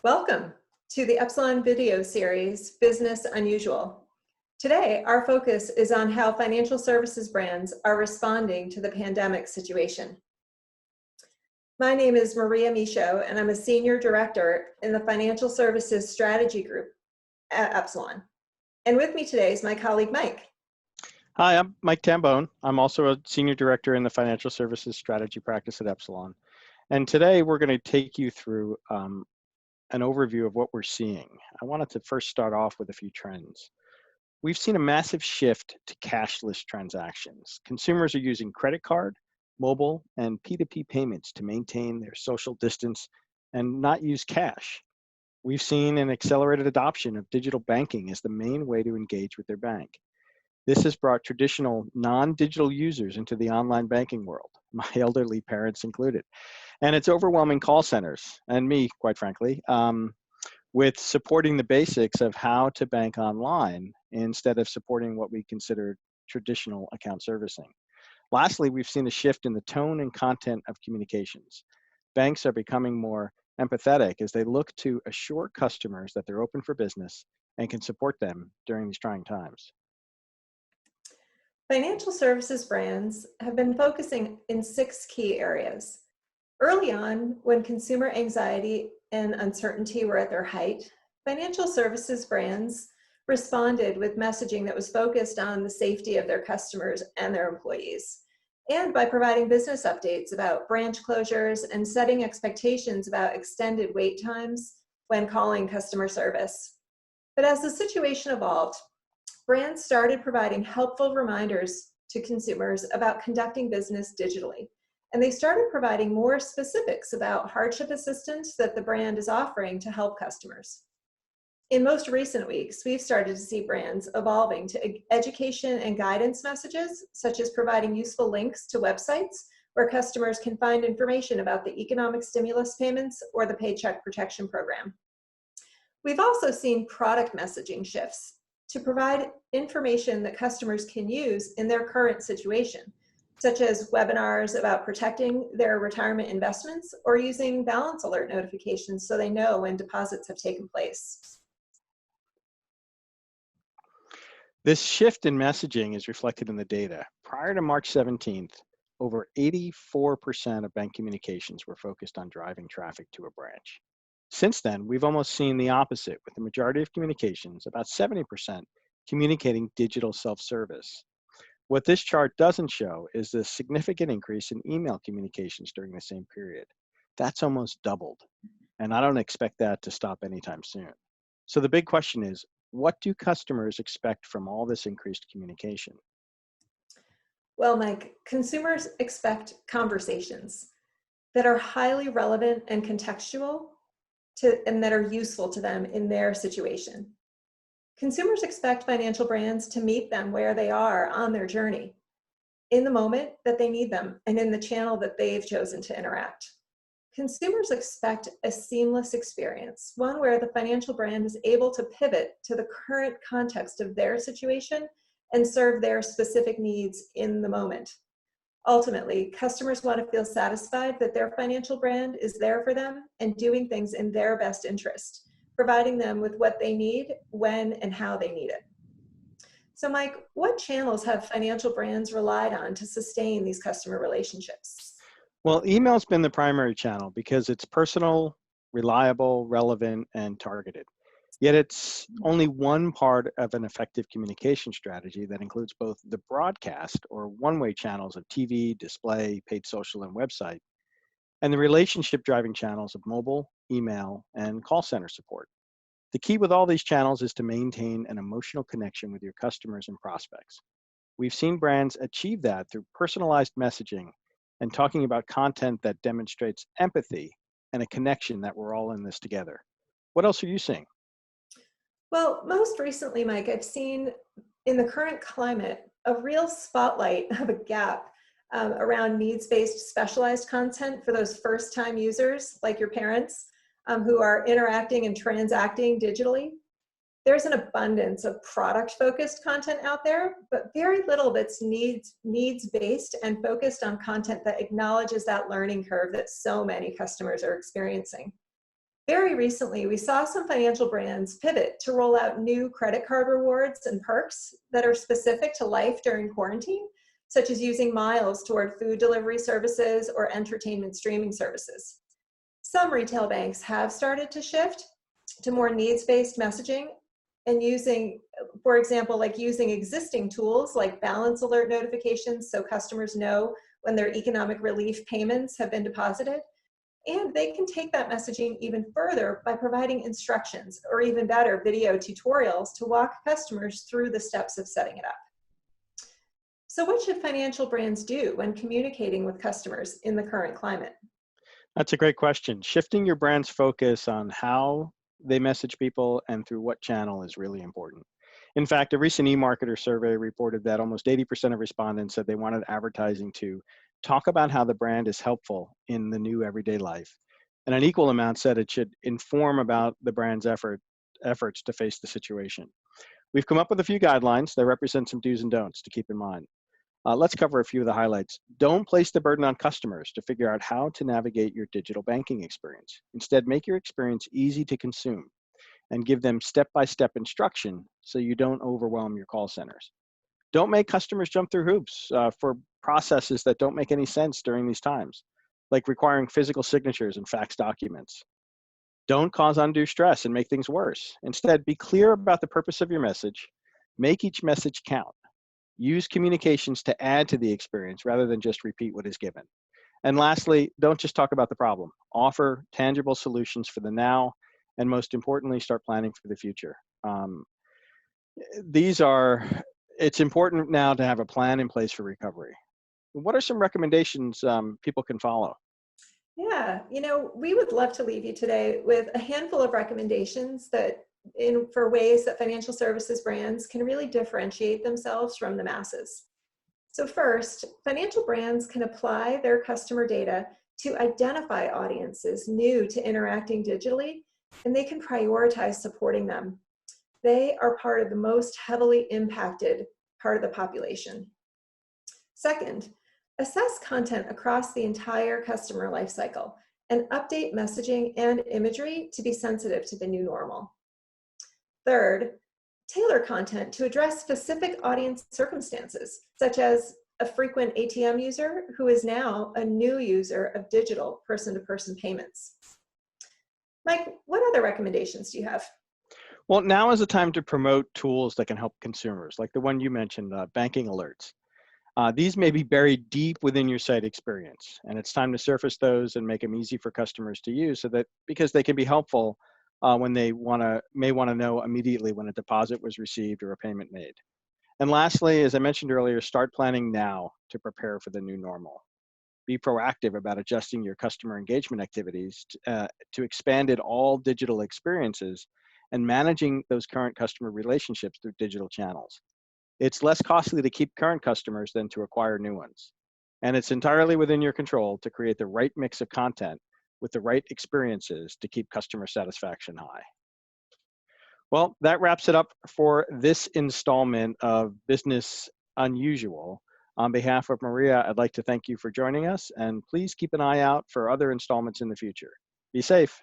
Welcome to the Epsilon video series, Business Unusual. Today, our focus is on how financial services brands are responding to the pandemic situation. My name is Maria Michaud, and I'm a Senior Director in the Financial Services Strategy Group at Epsilon. And with me today is my colleague, Mike. Hi, I'm Mike Tambone. I'm also a Senior Director in the Financial Services Strategy practice at Epsilon. And today we're going to take you through an overview of what we're seeing. I wanted to first start off with a few trends. We've seen a massive shift to cashless transactions. Consumers are using credit card, mobile, and P2P payments to maintain their social distance and not use cash. We've seen an accelerated adoption of digital banking as the main way to engage with their bank. This has brought traditional non-digital users into the online banking world, my elderly parents included. And it's overwhelming call centers, and me, quite frankly, with supporting the basics of how to bank online instead of supporting what we consider traditional account servicing. Lastly, we've seen a shift in the tone and content of communications. Banks are becoming more empathetic as they look to assure customers that they're open for business and can support them during these trying times. Financial services brands have been focusing in 6 key areas. Early on, when consumer anxiety and uncertainty were at their height, financial services brands responded with messaging that was focused on the safety of their customers and their employees, and by providing business updates about branch closures and setting expectations about extended wait times when calling customer service. But as the situation evolved, brands started providing helpful reminders to consumers about conducting business digitally. And they started providing more specifics about hardship assistance that the brand is offering to help customers. In most recent weeks, we've started to see brands evolving to education and guidance messages, such as providing useful links to websites where customers can find information about the economic stimulus payments or the Paycheck Protection Program. We've also seen product messaging shifts to provide information that customers can use in their current situation, such as webinars about protecting their retirement investments or using balance alert notifications so they know when deposits have taken place. This shift in messaging is reflected in the data. Prior to March 17th, over 84% of bank communications were focused on driving traffic to a branch. Since then, we've almost seen the opposite, with the majority of communications, about 70%, communicating digital self-service. What this chart doesn't show is the significant increase in email communications during the same period. That's almost doubled, and I don't expect that to stop anytime soon. So the big question is, what do customers expect from all this increased communication? Well, Mike, consumers expect conversations that are highly relevant and contextual and that are useful to them in their situation. Consumers expect financial brands to meet them where they are on their journey, in the moment that they need them, and in the channel that they've chosen to interact. Consumers expect a seamless experience, one where the financial brand is able to pivot to the current context of their situation and serve their specific needs in the moment. Ultimately, customers want to feel satisfied that their financial brand is there for them and doing things in their best interest, providing them with what they need, when and how they need it. So Mike, what channels have financial brands relied on to sustain these customer relationships? Well, email's been the primary channel because it's personal, reliable, relevant, and targeted. Yet it's only one part of an effective communication strategy that includes both the broadcast or one-way channels of TV, display, paid social, and website, and the relationship-driving channels of mobile, email, and call center support. The key with all these channels is to maintain an emotional connection with your customers and prospects. We've seen brands achieve that through personalized messaging and talking about content that demonstrates empathy and a connection that we're all in this together. What else are you seeing? Well, most recently, Mike, I've seen in the current climate a real spotlight of a gap around needs-based specialized content for those first-time users like your parents who are interacting and transacting digitally. There's an abundance of product-focused content out there, but very little that's needs-based and focused on content that acknowledges that learning curve that so many customers are experiencing. Very recently, we saw some financial brands pivot to roll out new credit card rewards and perks that are specific to life during quarantine, such as using miles toward food delivery services or entertainment streaming services. Some retail banks have started to shift to more needs-based messaging and using, for example, like using existing tools like balance alert notifications so customers know when their economic relief payments have been deposited. And they can take that messaging even further by providing instructions or even better, video tutorials to walk customers through the steps of setting it up. So what should financial brands do when communicating with customers in the current climate? That's a great question. Shifting your brand's focus on how they message people and through what channel is really important. In fact, a recent eMarketer survey reported that almost 80% of respondents said they wanted advertising to talk about how the brand is helpful in the new everyday life. And an equal amount said it should inform about the brand's efforts to face the situation. We've come up with a few guidelines that represent some do's and don'ts to keep in mind. Let's cover a few of the highlights. Don't place the burden on customers to figure out how to navigate your digital banking experience. Instead, make your experience easy to consume and give them step-by-step instruction so you don't overwhelm your call centers. Don't make customers jump through hoops for processes that don't make any sense during these times, like requiring physical signatures and fax documents. Don't cause undue stress and make things worse. Instead, be clear about the purpose of your message. Make each message count. Use communications to add to the experience rather than just repeat what is given. And lastly, don't just talk about the problem. Offer tangible solutions for the now, and most importantly, start planning for the future. It's important now to have a plan in place for recovery. What are some recommendations people can follow? Yeah, we would love to leave you today with a handful of recommendations for ways that financial services brands can really differentiate themselves from the masses. So first, financial brands can apply their customer data to identify audiences new to interacting digitally, and they can prioritize supporting them. They are part of the most heavily impacted part of the population. Second, assess content across the entire customer lifecycle and update messaging and imagery to be sensitive to the new normal. Third, tailor content to address specific audience circumstances, such as a frequent ATM user who is now a new user of digital person-to-person payments. Mike, what other recommendations do you have? Well, now is the time to promote tools that can help consumers, like the one you mentioned, banking alerts. These may be buried deep within your site experience, and it's time to surface those and make them easy for customers to use because they can be helpful when they may want to know immediately when a deposit was received or a payment made. And lastly, as I mentioned earlier, start planning now to prepare for the new normal. Be proactive about adjusting your customer engagement activities to expanded all digital experiences and managing those current customer relationships through digital channels. It's less costly to keep current customers than to acquire new ones. And it's entirely within your control to create the right mix of content with the right experiences to keep customer satisfaction high. Well, that wraps it up for this installment of Business Unusual. On behalf of Maria, I'd like to thank you for joining us, and please keep an eye out for other installments in the future. Be safe.